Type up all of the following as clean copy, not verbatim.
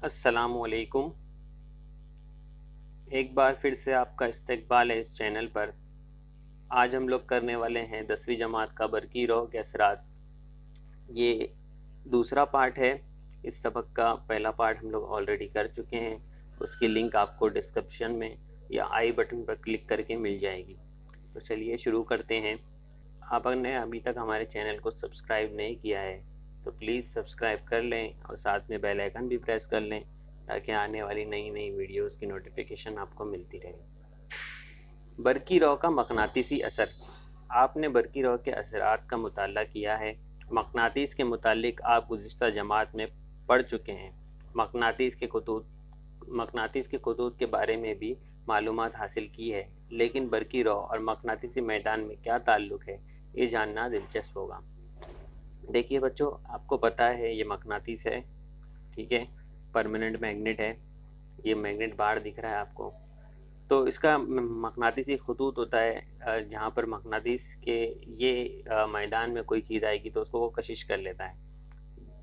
अस्सलामुअलैकुम। एक बार फिर से आपका इस्तकबाल है इस चैनल पर। आज हम लोग करने वाले हैं 10वीं जमात का बरकी रो के असरात। ये दूसरा पार्ट है। इस सबक का पहला पार्ट हम लोग ऑलरेडी कर चुके हैं। उसकी लिंक आपको डिस्क्रिप्शन में या आई बटन पर क्लिक करके मिल जाएगी। तो चलिए शुरू करते हैं। आपने अभी तक हमारे चैनल को सब्सक्राइब नहीं किया है तो प्लीज़ सब्सक्राइब कर लें और साथ में बेल आइकन भी प्रेस कर लें ताकि आने वाली नई नई वीडियोस की नोटिफिकेशन आपको मिलती रहे। बरकी रॉ का मकनातीसी असर। आपने बरकी रॉ के असरात का मुताला किया है। मकनातीस के मुतालिक आप गुज़िश्ता जमात में पढ़ चुके हैं। मकनातीस के खतूत के बारे में भी मालूमात हासिल की है, लेकिन बरकी रॉ और मकनातीसी मैदान में क्या ताल्लुक़ है ये जानना दिलचस्प होगा। देखिए बच्चों, आपको पता है ये मकनातीस है, ठीक है, परमानेंट मैग्नेट है। ये मैग्नेट बाहर दिख रहा है आपको। तो इसका मकनातीसी खतूत होता है जहाँ पर मकनातीस के ये मैदान में कोई चीज़ आएगी तो उसको वो कशिश कर लेता है।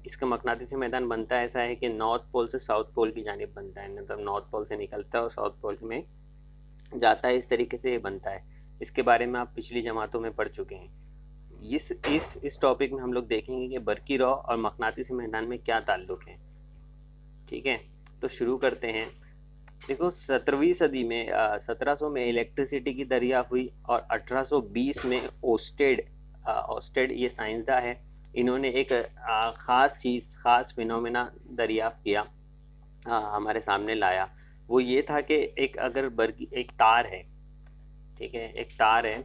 इसका मकनातीसी मैदान बनता है ऐसा है कि नॉर्थ पोल से साउथ पोल की जानिब बनता है, मतलब नॉर्थ पोल से निकलता है और साउथ पोल में जाता है। इस तरीके से ये बनता है। इसके बारे में आप पिछली जमातों में पढ़ चुके हैं। इस टॉपिक में हम लोग देखेंगे कि बरकी रॉ और मकनातीसी मैदान में क्या ताल्लुक़ है। ठीक है, तो शुरू करते हैं। देखो, 17वीं सदी में 1700 में इलेक्ट्रिसिटी की दरियाफ्त हुई और 1820 में ओस्टेड ये साइंसदान है, इन्होंने एक ख़ास फिनोमेना दरियाफ्त किया, हमारे सामने लाया। वो ये था कि एक तार है, ठीक है, एक तार है।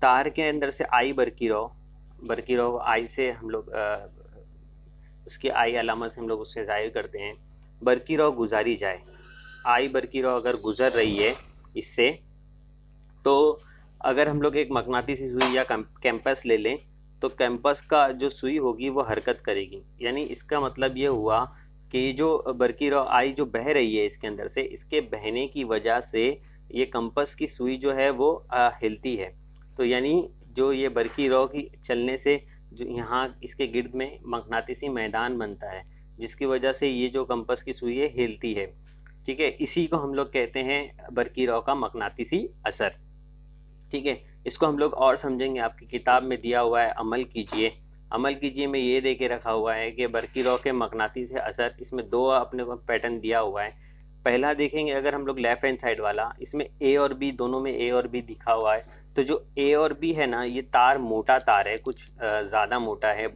तार के अंदर से आई बरकी रॉ आई से हम लोग उसकी आई अलामत से हम लोग उससे ज़ाहिर करते हैं। बरकी रॉ गुजारी जाए, आई बरकी रॉ अगर गुजर रही है इससे, तो अगर हम लोग एक मकनातीसी सुई या कैंपस ले लें तो कैंपस का जो सुई होगी वो हरकत करेगी। यानी इसका मतलब ये हुआ कि जो बरकी रॉ आई जो बह रही है इसके अंदर से, इसके बहने की वजह से ये कंपास की सुई जो है वो हिलती है। तो यानी जो ये बरकी रॉ की चलने से जो यहाँ इसके गिर्द में मकनातीसी मैदान बनता है, जिसकी वजह से ये जो कंपास की सुई है हिलती है। ठीक है, इसी को हम लोग कहते हैं बरकी रॉ का मकनातीसी असर। ठीक है, इसको हम लोग और समझेंगे। आपकी किताब में दिया हुआ है अमल कीजिए में ये दे के रखा हुआ है कि बरकी रॉ के मकनातीसी असर। इसमें दो अपने को पैटर्न दिया हुआ है। पहला देखेंगे अगर हम लोग लेफ्ट हैंड साइड वाला, इसमें ए और बी, दोनों में ए और बी दिखा हुआ है। तो जो ए और बी है ना, ये तार मोटा तार है, कुछ ज़्यादा मोटा है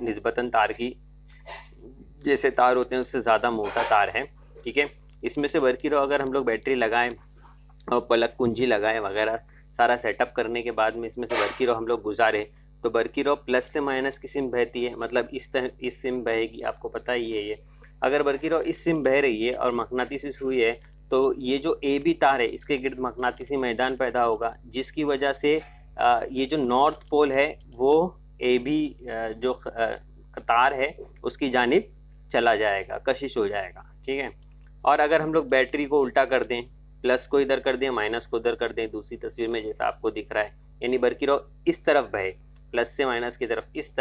निस्बतन तार की जैसे तार होते हैं उससे ज़्यादा मोटा तार है। ठीक है, इसमें से बरकी रॉ अगर हम लोग बैटरी लगाएं और पलक कुंजी लगाएं वगैरह सारा सेटअप करने के बाद में इसमें से बरकी रॉ हम लोग गुजारें तो बरकी रॉ प्लस से माइनस की सिम बहती है, मतलब इस सिम बहेगी, आपको पता ही है ये। अगर बरकी रॉ इस सिम बह रही है और मकनातीसी सुई है तो ये जो ए बी तार है इसके गिर्द मकनातीसी मैदान पैदा होगा, जिसकी वजह से ये जो नॉर्थ पोल है वो ए बी जो तार है उसकी जानिब चला जाएगा, कशिश हो जाएगा। ठीक है, और अगर हम लोग बैटरी को उल्टा कर दें, प्लस को इधर कर दें, माइनस को उधर कर दें, दूसरी तस्वीर में जैसा आपको दिख रहा है, यानी बरकी रॉ इस तरफ बहे, प्लस से माइनस की तरफ इस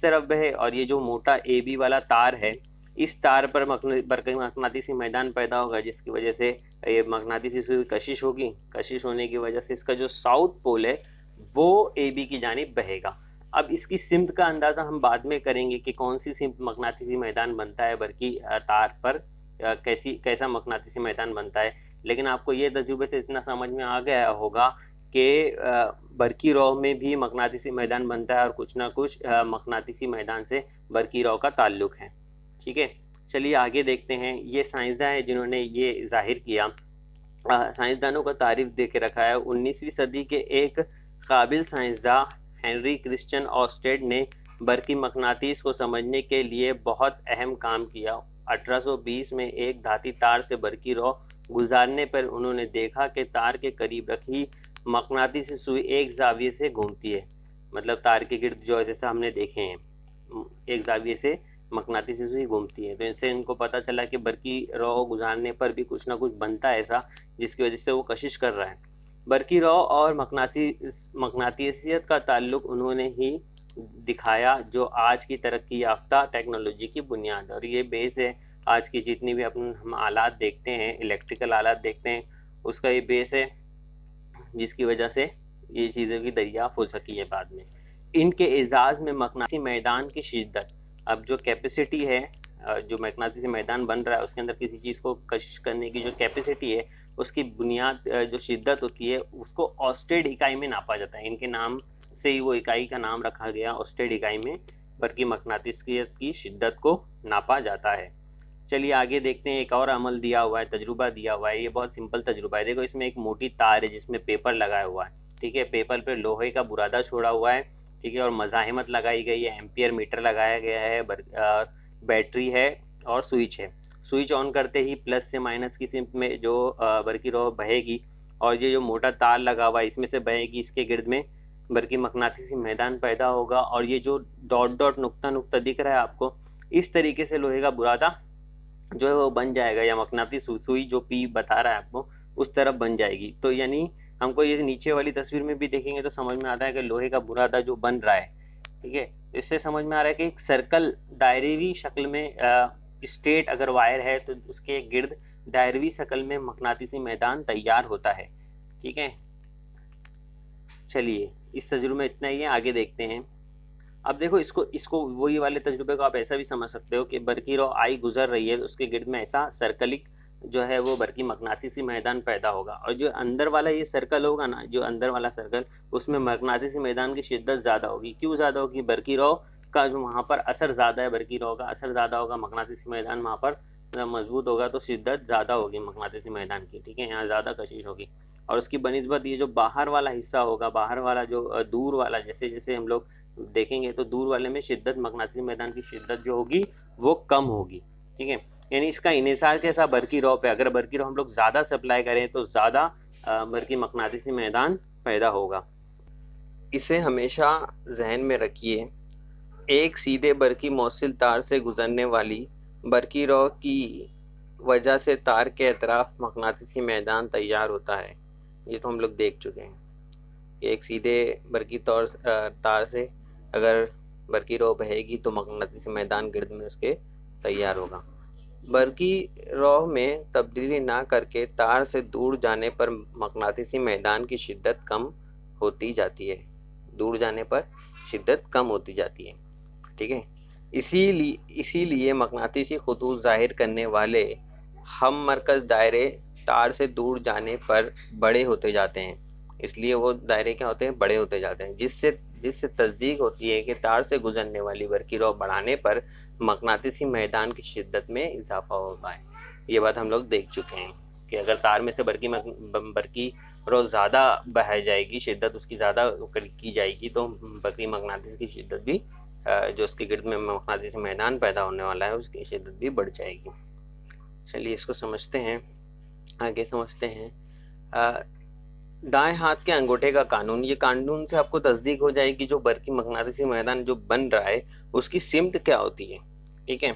तरफ बहे और ये जो मोटा ए बी वाला तार है इस तार पर मकनातीसी मैदान पैदा होगा, जिसकी वजह से ये मकनातीसी सुई कशिश होगी। कशिश होने की वजह से इसका जो साउथ पोल है वो ए बी की जानिब बहेगा। अब इसकी सिमत का अंदाज़ा हम बाद में करेंगे कि कौन सी सिमत मकनातीसी मैदान बनता है बरकी तार पर, कैसा मकनातीसी मैदान बनता है। लेकिन आपको ये तजुर्बे से इतना समझ में आ गया होगा कि बरकी रॉ में भी मकनातीसी मैदान बनता है और कुछ ना कुछ मकनातीसी मैदान से बरकी रॉ का ताल्लुक़ है। ठीक है, चलिए आगे देखते हैं। ये साइंसदान है जिन्होंने ये जाहिर किया। साइंसदानों का तारीफ दे के रखा है। 19वीं सदी के एक काबिल साइंसदान हेनरी क्रिश्चियन ओस्टेड ने बरकी मकनातीस को समझने के लिए बहुत अहम काम किया। 1820 में एक धाती तार से बरकी रॉ गुजारने पर उन्होंने देखा कि तार के करीब रखी मकनातीसी सुई एक जाविये से घूमती है, मतलब तार के गिर्द जो जैसा हमने देखे हैं एक जाविये से मकनातीसी सुई घूमती है। तो इससे इनको पता चला कि बरकी रॉ गुजारने पर भी कुछ ना कुछ बनता है ऐसा, जिसकी वजह से वो कशिश कर रहा है। बरकी रॉ और मकनातीसियत का ताल्लुक़ उन्होंने ही दिखाया जो आज की तरक्की याफ्ता टेक्नोलॉजी की बुनियाद, और ये बेस है आज की जितनी भी हम आलात देखते हैं, इलेक्ट्रिकल आलात देखते हैं, उसका ये बेस है, जिसकी वजह से ये चीज़ों की दरियाफ्त हो सकी है बाद में। इनके एजाज में मकनाती मैदान की शिद्दत, अब जो कैपेसिटी है, जो मकनातीसी मैदान बन रहा है उसके अंदर किसी चीज़ को कशिश करने की जो कैपेसिटी है, उसकी बुनियाद जो शिद्दत होती है उसको ऑस्टेड इकाई में नापा जाता है। इनके नाम से ही वो इकाई का नाम रखा गया, ऑस्टेड इकाई में बरकी मकनातीसियत की शिद्दत को नापा जाता है। चलिए आगे देखते हैं, एक और अमल दिया हुआ है, तजुर्बा दिया हुआ है। ये बहुत सिंपल तजुर्बा है। देखो इसमें एक मोटी तार है जिसमें पेपर लगाया हुआ है, ठीक है। पेपर पे लोहे का बुरादा छोड़ा हुआ है, ठीक है, और मज़ाहिमत लगाई गई है, एम्पियर मीटर लगाया गया है, बैटरी है और स्विच है। स्विच ऑन करते ही प्लस से माइनस की सिंप में जो बरकी रॉ बहेगी, और ये जो मोटा तार लगा हुआ है इसमें से बहेगी, इसके गिर्द में बरकी मकनातीसी मैदान पैदा होगा। और ये जो डॉट डॉट नुक्ता नुक्ता दिख रहा है आपको, इस तरीके से लोहे का बुरादा जो है वो बन जाएगा, या मकनातीसी सुई जो पी बता रहा है आपको उस तरफ बन जाएगी। तो यानी हमको ये नीचे वाली तस्वीर में भी देखेंगे तो समझ में आता है कि लोहे का बुरादा जो बन रहा है, ठीक है, इससे समझ में आ रहा है कि एक सर्कल दायरेवी शक्ल में स्ट्रेट अगर वायर है तो उसके गिर्द दायरेवी शक्ल में मकनातीसी मैदान तैयार होता है, ठीक है। चलिए इस तजुर्बे में इतना ही है, आगे देखते हैं। अब देखो इसको वही वाले तजुर्बे को आप ऐसा भी समझ सकते हो कि बरकी रॉ आई गुजर रही है तो उसके गिर्द में ऐसा सर्कलिक जो है वो बरकी मकनातीसी मैदान पैदा होगा। और जो अंदर वाला ये सर्कल होगा ना, जो अंदर वाला सर्कल, उसमें मकनातीसी मैदान की शिद्दत ज़्यादा होगी। क्यों ज़्यादा होगी? बरकी रॉ का जो वहाँ पर असर ज़्यादा है, बरकी रॉ का असर ज़्यादा होगा, मकनातीसी मैदान वहाँ पर मजबूत होगा तो शिद्दत ज़्यादा होगी मकनातीसी मैदान की, ठीक है, यहाँ ज़्यादा कशिश होगी। और उसकी बनिस्बत ये जो बाहर वाला हिस्सा होगा, बाहर वाला जो दूर वाला, जैसे जैसे हम लोग देखेंगे तो दूर वाले में शिद्दत, मकनातीसी मैदान की शिद्दत जो होगी वो कम होगी, ठीक है। यानी इसका इन्हिसार कैसा? बरकी रॉ पे। अगर बरकी रॉ हम लोग ज़्यादा सप्लाई करें तो ज़्यादा बरकी मकनातीसी मैदान पैदा होगा। इसे हमेशा जहन में रखिए। एक सीधे बरकी मौसिल तार से गुजरने वाली बरकी रॉ की वजह से तार के अतराफ मकनातीसी मैदान तैयार होता है। ये तो हम लोग देख चुके हैं कि एक सीधे बरकी तार से अगर बरकी रॉ बहेगी तो मकनातीसी मैदान गिर्द में उसके तैयार होगा। बरकी रॉ में तब्दीली ना करके तार से दूर जाने पर मकनातीसी मैदान की शिद्दत कम होती जाती है, दूर जाने पर शिद्दत कम होती जाती है, ठीक है। इसीलिए मकनातीसी खुतूत जाहिर करने वाले हम मरकज़ दायरे तार से दूर जाने पर बड़े होते जाते हैं। इसलिए वो दायरे क्या होते हैं? बड़े होते जाते हैं, जिससे तस्दीक होती है कि तार से गुजरने वाली बरकी रॉ बढ़ाने पर मकनातीसी मैदान की शिद्दत में इजाफा होता है। ये बात हम लोग देख चुके हैं कि अगर तार में से बरकी रॉ ज़्यादा बहाई जाएगी, शिद्दत उसकी ज़्यादा की जाएगी, तो बरकी मकनातीस की शिद्दत भी जो उसके गिर्द में मकनातीसी मैदान पैदा होने वाला है उसकी शिद्दत भी बढ़ जाएगी। चलिए इसको समझते हैं, आगे समझते हैं। दाएं हाथ के अंगूठे का कानून, ये कानून से आपको तस्दीक हो जाएगी जो बरकी मकनातीसी मैदान जो बन रहा है उसकी सिमत क्या होती है, ठीक है।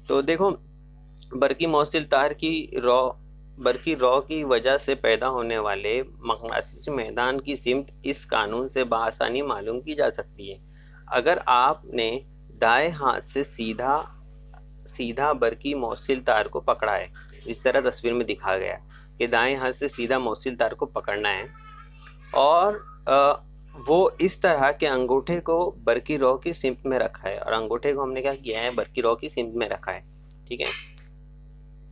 तो देखो बरकी मौसिल तार की बरकी रॉ की वजह से पैदा होने वाले मकनातीसी मैदान की सिमत इस कानून से बआसानी मालूम की जा सकती है। अगर आपने दाएं हाथ से सीधा बरकी मौसिल तार को पकड़ा है, इस तरह तस्वीर में दिखा गया कि दाएं हाथ से सीधा मौसिल तार को पकड़ना है, और वो इस तरह के अंगूठे को बरकी रॉ की सिमत में रखा है, और अंगूठे को हमने क्या किया है? बरकी रॉ की सिमत में रखा है, ठीक है।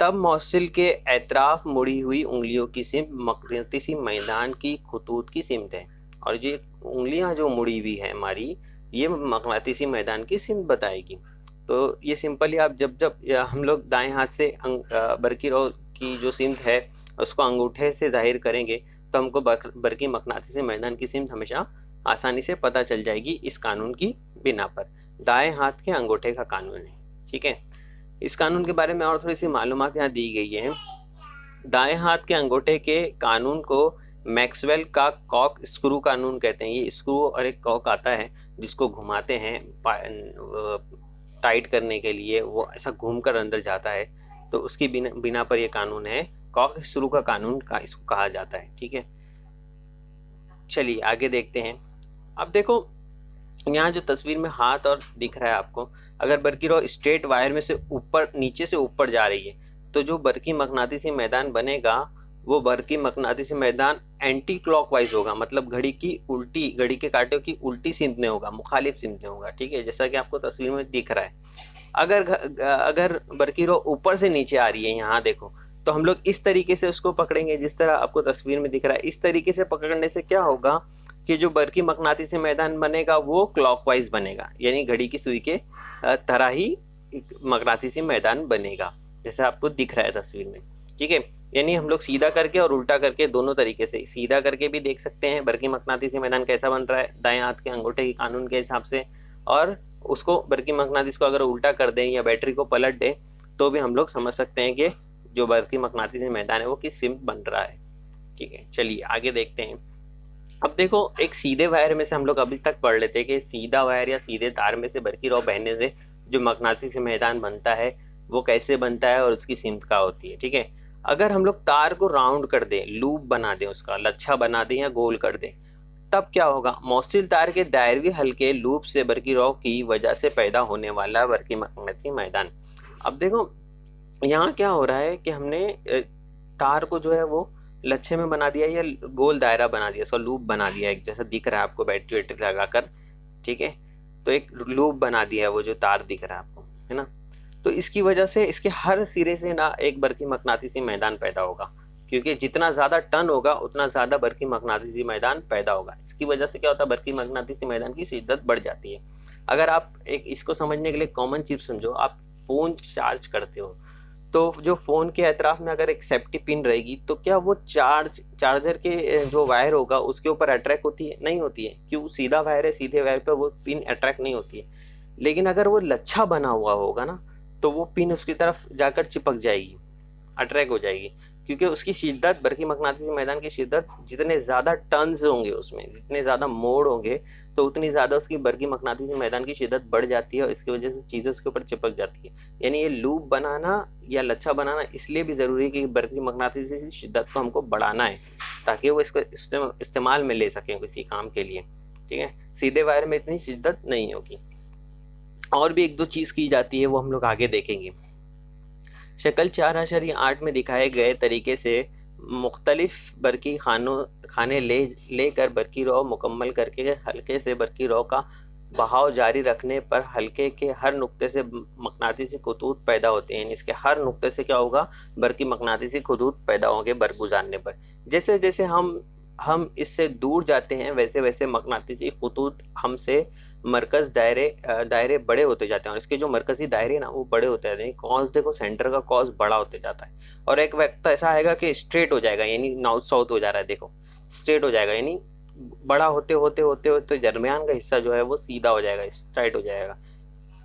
तब मौसिल के एतराफ मुड़ी हुई उंगलियों की सिमत मकनातीसी मैदान की खतूत की सिमत है, और ये उंगलियां जो मुड़ी हुई है हमारी, ये मकनातीसी मैदान की सिमत बताएगी। तो ये सिंपली आप जब हम लोग दाएं हाथ से बरकी रॉ की जो सिमत है उसको अंगूठे से जाहिर करेंगे तो हमको बरकी मकनातीसी मैदान की सिमत हमेशा आसानी से पता चल जाएगी इस कानून की बिना पर। दाएं हाथ के अंगूठे का कानून है, ठीक है। इस कानून के बारे में और थोड़ी सी मालूमात यहाँ दी गई है। दाएं हाथ के अंगूठे के कानून को मैक्सवेल का कॉक स्क्रू कानून कहते हैं। ये स्क्रू और एक कॉक आता है जिसको घुमाते हैं टाइट करने के लिए, वो ऐसा घूमकर अंदर जाता है, तो उसकी बिना पर यह कानून है, कॉक स्क्रू का कानून का इसको कहा जाता है, ठीक है। चलिए आगे देखते हैं। अब देखो यहाँ जो तस्वीर में हाथ और दिख रहा है आपको, अगर बरकी रॉ स्ट्रेट वायर में से ऊपर नीचे से ऊपर जा रही है तो जो बरकी मकनातीसी मैदान बनेगा वो बरकी मकनातीसी मैदान एंटी क्लॉकवाइज होगा, मतलब घड़ी की उल्टी, घड़ी के कांटे की उल्टी सिमत में होगा, मुखालिफ सिमत में होगा। ठीक है, जैसा कि आपको तस्वीर में दिख रहा है। अगर बरकी रॉ ऊपर से नीचे आ रही है, यहाँ देखो, तो हम लोग इस तरीके से उसको पकड़ेंगे जिस तरह आपको तस्वीर में दिख रहा है। इस तरीके से पकड़ने से क्या होगा कि जो बरकी मकनातीसी मैदान बनेगा वो क्लॉकवाइज बनेगा, यानी घड़ी की सुई के तरह ही मकनातीसी मैदान बनेगा, जैसे आपको दिख रहा है तस्वीर में। ठीक है, यानी हम लोग सीधा करके और उल्टा करके दोनों तरीके से, सीधा करके भी देख सकते हैं बरकी मकनातीसी मैदान कैसा बन रहा है दाएं हाथ के अंगूठे के कानून के हिसाब से, और उसको बरकी मकनातीस को अगर उल्टा कर दें या बैटरी को पलट दें तो भी हम लोग समझ सकते हैं कि जो बरकी मकनातीसी मैदान है वो किस सिमत बन रहा है। ठीक है, चलिए आगे देखते हैं। अब देखो, एक सीधे वायर में से हम लोग अभी तक पढ़ लेते हैं कि सीधा वायर या सीधे तार में से बरकी रॉ बहने से जो मकनातीसी मैदान बनता है वो कैसे बनता है और उसकी सिमत क्या होती है। ठीक है, अगर हम लोग तार को राउंड कर दें, लूप बना दें, उसका लच्छा बना दें या गोल कर दें, तब क्या होगा, मौसिल तार के दायरवी हल्के लूप से बरकी रॉ की वजह से पैदा होने वाला बरकी मकनातीसी मैदान। अब देखो यहाँ क्या हो रहा है कि हमने तार को जो है वो लच्छे में बना दिया या गोल दायरा बना दिया, उसका लूप बना दिया, एक जैसा दिख रहा है आपको बैटरी वैटरी लगाकर। ठीक है, तो एक लूप बना दिया है वो जो तार दिख रहा है आपको, है ना। तो इसकी वजह से इसके हर सिरे से ना एक बरकी मकनातीसी मैदान पैदा होगा, क्योंकि जितना ज़्यादा टन होगा उतना ज़्यादा बरकी मकनातीसी मैदान पैदा होगा। इसकी वजह से क्या होता है, बरकी मकनातीसी मैदान की शिद्दत बढ़ जाती है। अगर आप एक इसको समझने के लिए कॉमन चीज समझो, आप फ़ोन चार्ज करते हो तो जो फ़ोन के अतराफ में अगर एक सेफ्टी पिन रहेगी तो क्या वो चार्जर के जो वायर होगा उसके ऊपर अट्रैक्ट होती है? नहीं होती है। क्यों? सीधा वायर है, सीधे वायर पर वो पिन अट्रैक्ट नहीं होती है। लेकिन अगर वो लच्छा बना हुआ होगा ना तो वो पिन उसकी तरफ जाकर चिपक जाएगी, अट्रैक्ट हो जाएगी, क्योंकि उसकी शिद्दत, बरकी मकनातीसी मैदान की शिद्दत, जितने ज़्यादा टर्न्स होंगे उसमें, जितने ज़्यादा मोड़ होंगे तो उतनी ज़्यादा उसकी बरकी मकनातीसी मैदान की शिद्दत बढ़ जाती है और इसकी वजह से चीज़ें उसके ऊपर चिपक जाती है। यानी ये लूप बनाना या लच्छा बनाना इसलिए भी ज़रूरी है कि बरकी मकनातीसी शिद्दत को हमको बढ़ाना है ताकि वो इसको इस्तेमाल में ले सकें किसी काम के लिए। ठीक है, सीधे वायर में इतनी शिद्दत नहीं होगी। और भी एक दो चीज़ की जाती है वो हम लोग आगे देखेंगे। शक्ल 4.8 में दिखाए गए तरीके से मुख्तलिफ बरकी खाने लेकर बरकी रॉ मुकम्मल करके हल्के से बरकी रॉ का बहाव जारी रखने पर हल्के के हर नुक्ते से मकनातीसी खतूत पैदा होते हैं। इसके हर नुक्ते से क्या होगा, बरकी मकनातीसी खतूत पैदा होंगे बर गुजारने पर। जैसे जैसे हम इससे दूर जाते हैं वैसे वैसे मकनातीसी खतूत हमसे मरकज दायरे बड़े होते जाते हैं और इसके जो मरकजी दायरे ना वो बड़े होते जाते हैं। कॉस देखो, सेंटर का कॉस बड़ा होते जाता है और एक वक्त ऐसा आएगा कि स्ट्रेट हो जाएगा, यानी नॉर्थ साउथ हो जा रहा है, देखो स्ट्रेट हो जाएगा, यानी बड़ा होते होते होते होते दरमियान का हिस्सा जो है वो सीधा हो जाएगा, स्ट्राइट हो जाएगा।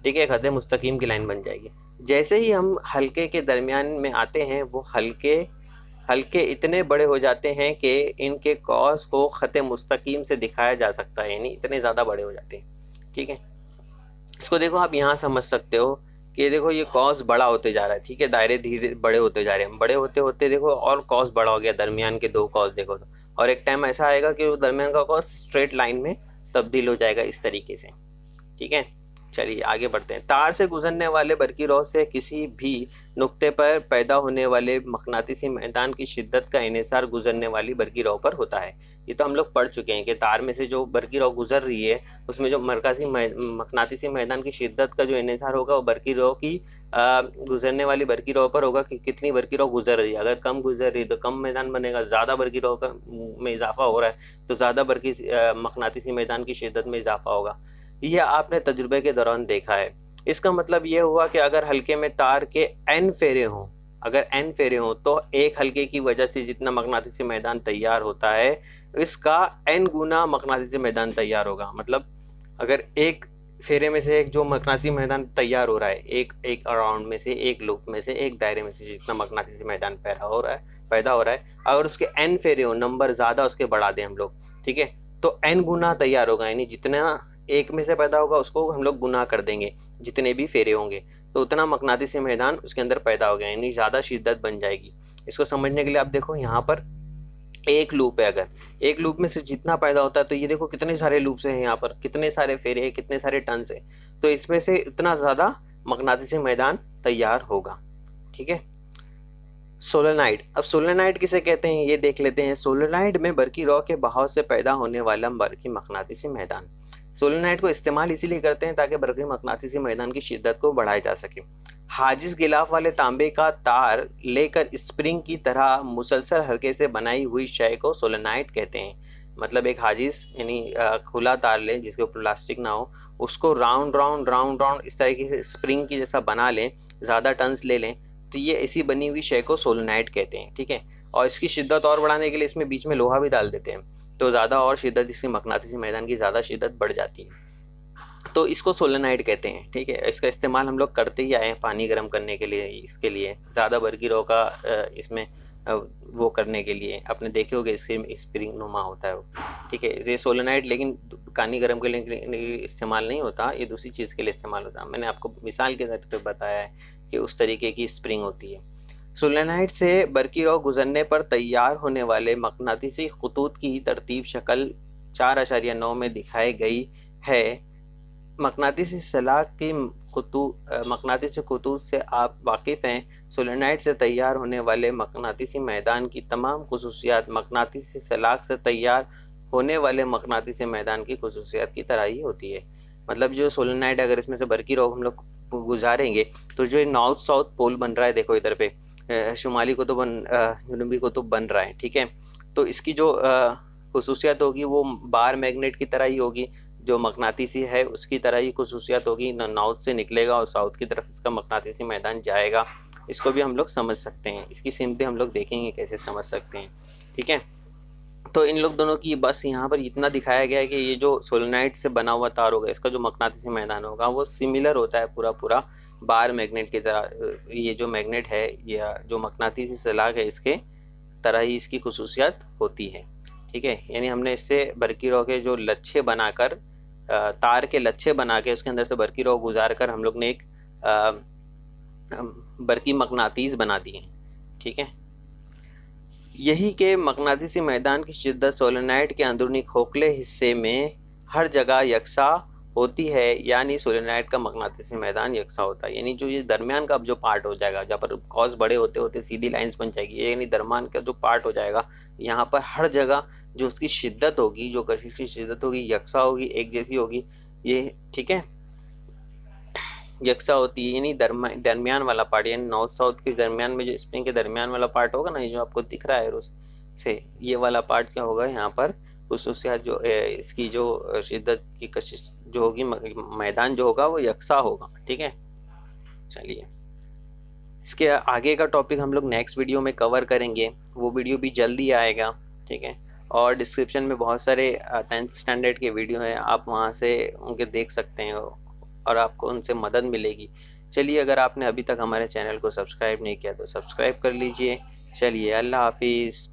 ठीक है, खत मुस्तकीम की लाइन बन जाएगी। जैसे ही हम हल्के के दरमियान में आते हैं वो हल्के इतने बड़े हो जाते हैं कि इनके कॉस को खत मुस्तकीम से दिखाया जा सकता है, यानी इतने ज़्यादा बड़े हो जाते हैं। ठीक है, इसको देखो आप यहाँ समझ सकते हो कि देखो ये कॉस बड़ा होते जा रहा है। ठीक है, दायरे धीरे बड़े होते जा रहे हैं, बड़े होते होते देखो और कॉस बड़ा हो गया, दरमियान के दो कॉस देखो तो, और एक टाइम ऐसा आएगा कि वो दरमियान का कॉस स्ट्रेट लाइन में तब्दील हो जाएगा इस तरीके से। ठीक है, चलिए आगे बढ़ते हैं। तार से गुजरने वाले बरकी रॉ से किसी भी नुक्ते पर पैदा होने वाले मकनातीसी मैदान की शिद्दत का इन्हिसार गुजरने वाली बरकी रॉ पर होता है। ये तो हम लोग पढ़ चुके हैं कि तार में से जो बरकी रॉ गुजर रही है उसमें जो मकनातीसी मैदान की शिद्दत का जो इन्हिसार होगा वो बरकी रॉ की गुजरने वाली बरकी रॉ पर होगा कि कितनी बरकी रॉ गुजर रही है। अगर कम गुजर रही है तो कम मैदान बनेगा, ज़्यादा बरकी रॉ में इजाफा हो रहा है तो ज़्यादा बरकी मकनातीसी मैदान की शिद्दत में इजाफा होगा। यह आपने तजुर्बे के दौरान देखा है। इसका मतलब ये हुआ कि अगर हल्के में तार के n फेरे हों, अगर n फेरे हों तो एक हल्के की वजह से जितना मकनातीसी मैदान तैयार होता है इसका n गुना मकनातीसी मैदान तैयार होगा। मतलब अगर एक फेरे में से एक जो मकनातीसी मैदान तैयार हो रहा है, एक राउंड में से, एक लूप में से, एक दायरे में से जितना मकनातीसी मैदान पैदा हो रहा है, अगर उसके n फेरे हो, नंबर ज़्यादा उसके बढ़ा दें हम लोग, ठीक है, तो n गुना तैयार होगा। यानी जितना एक में से पैदा होगा उसको हम लोग गुना कर देंगे, जितने भी फेरे होंगे तो उतना मकनातीसी मैदान उसके अंदर पैदा हो गया, यानी ज़्यादा शिद्दत बन जाएगी। इसको समझने के लिए आप देखो यहाँ पर एक लूप है, अगर एक लूप में से जितना पैदा होता है तो ये देखो कितने सारे लूप्स हैं यहाँ पर, कितने सारे फेरे हैं, कितने सारे टर्न्स हैं। तो इसमें से इतना ज़्यादा मकनातीसी मैदान तैयार होगा। ठीक है। सोलेनाइड, अब सोलेनाइड किसे कहते हैं ये देख लेते हैं। सोलेनाइड में बरकी रॉ के बहाव से पैदा होने वाला बरकी मकनातीसी मैदान। सोलेनाइड को इस्तेमाल इसीलिए करते हैं ताकि बरकी मकनातीसी मैदान की शिद्दत को बढ़ाया जा सके। हाजिज गिलाफ वाले तांबे का तार लेकर स्प्रिंग की तरह मुसलसल हल्के से बनाई हुई शय को सोलेनाइड कहते हैं। मतलब एक हाजिज यानी खुला तार लें जिसके ऊपर प्लास्टिक ना हो, उसको राउंड राउंड राउंड राउंड इस तरीके से स्प्रिंग की जैसा बना लें, ज़्यादा टर्न्स ले लें, तो ये ऐसी बनी हुई शय को सोलेनाइड कहते हैं। ठीक है। और इसकी शिद्दत और बढ़ाने के लिए इसमें बीच में लोहा भी डाल देते हैं, तो ज़्यादा और शिद्दत, इसकी मकनातीसी मैदान की ज़्यादा शिद्दत बढ़ जाती है, तो इसको सोलेनाइड कहते हैं। ठीक है। इसका इस्तेमाल हम लोग करते ही आए हैं पानी गर्म करने के लिए, इसके लिए ज़्यादा बरकी रॉ का इसमें वो करने के लिए। आपने देखे होगे इसके स्प्रिंग नुमा होता है वो। ठीक है। ये सोलेनाइड लेकिन पानी गर्म के लिए इस्तेमाल नहीं होता, ये दूसरी चीज़ के लिए इस्तेमाल होता है। मैंने आपको मिसाल के तौर पर बताया है कि उस तरीके की स्प्रिंग होती है। सोलेनाइड से बरकी रॉ गुजरने पर तैयार होने वाले मकनातीसी खतूत की तरतीब शक्ल 4.9 में दिखाई गई है। मकनातीसी सलाख की मकनातीसी खतूत से आप वाकिफ़ हैं। सोलेनाइड से तैयार होने वाले मकनातीसी मैदान की तमाम खुसूसियात मकनातीसी सलाख से तैयार होने वाले मकनातीसी मैदान की खुसूसियात की तरह ही होती है। मतलब जो सोलेनाइड अगर इसमें से बरकी रॉ हम लोग गुजारेंगे तो जो नॉर्थ साउथ पोल बन रहा है, देखो इधर पे शुमाली कुतुब जनूबी कुतुब बन रहा है। ठीक है। तो इसकी जो खुसूसियत होगी वो बार मैग्नेट की तरह ही होगी, जो मकनातीसी है उसकी तरह ही खुसूसियत होगी। नॉर्थ से निकलेगा और साउथ की तरफ इसका मकनातीसी मैदान जाएगा। इसको भी हम लोग समझ सकते हैं, इसकी सिमतें हम लोग देखेंगे कैसे समझ सकते हैं। ठीक है। तो इन लोग दोनों की बस यहाँ पर इतना दिखाया गया है कि ये जो सोलेनाइड से बना हुआ तार होगा, इसका जो मकनातीसी मैदान होगा वो सिमिलर होता है पूरा पूरा बार मैग्नेट की तरह। ये जो मैग्नेट है या जो मकनातीसी सलाख है इसके तरह ही इसकी खुसूसियत होती है। ठीक है। यानी हमने इससे बरकी रॉ के जो लच्छे बनाकर, तार के लच्छे बना के उसके अंदर से बरकी रॉ गुजार कर हम लोग ने एक बरकी मकनातीस बना दिए। ठीक है। यही के मकनातीसी मैदान की शिद्दत सोलेनाइड के अंदरूनी खोखले हिस्से में हर जगह यकसा होती है, यानी सोलेनाइड का मकनातीसी मैदान यकसा होता है। यानी जो ये दरमियान का अब जो पार्ट हो जाएगा, जहाँ पर कॉस बड़े होते होते सीधी लाइंस बन जाएगी, यानी दरमियान का जो पार्ट हो जाएगा, यहाँ पर हर जगह जो उसकी शिद्दत होगी, जो कशिश की शिद्दत होगी, यकसा होगी, एक जैसी होगी ये। ठीक है। यकसा होती है, यानी दरमियान वाला पार्ट, यानी नॉर्थ साउथ के दरमियान में जो स्प्रिंग के दरमियान वाला पार्ट होगा ना, ये जो आपको दिख रहा है रोज से, ये वाला पार्ट क्या होगा यहाँ पर खुसूसियात जो इसकी जो शिद्दत की कशिश जो होगी, मैदान जो होगा वो यकसा होगा। ठीक है। चलिए, इसके आगे का टॉपिक हम लोग नेक्स्ट वीडियो में कवर करेंगे, वो वीडियो भी जल्दी आएगा। ठीक है। और डिस्क्रिप्शन में बहुत सारे 10th स्टैंडर्ड के वीडियो हैं, आप वहाँ से उनके देख सकते हैं और आपको उनसे मदद मिलेगी। चलिए, अगर आपने अभी तक हमारे चैनल को सब्सक्राइब नहीं किया तो सब्सक्राइब कर लीजिए। चलिए, अल्लाह हाफिज़।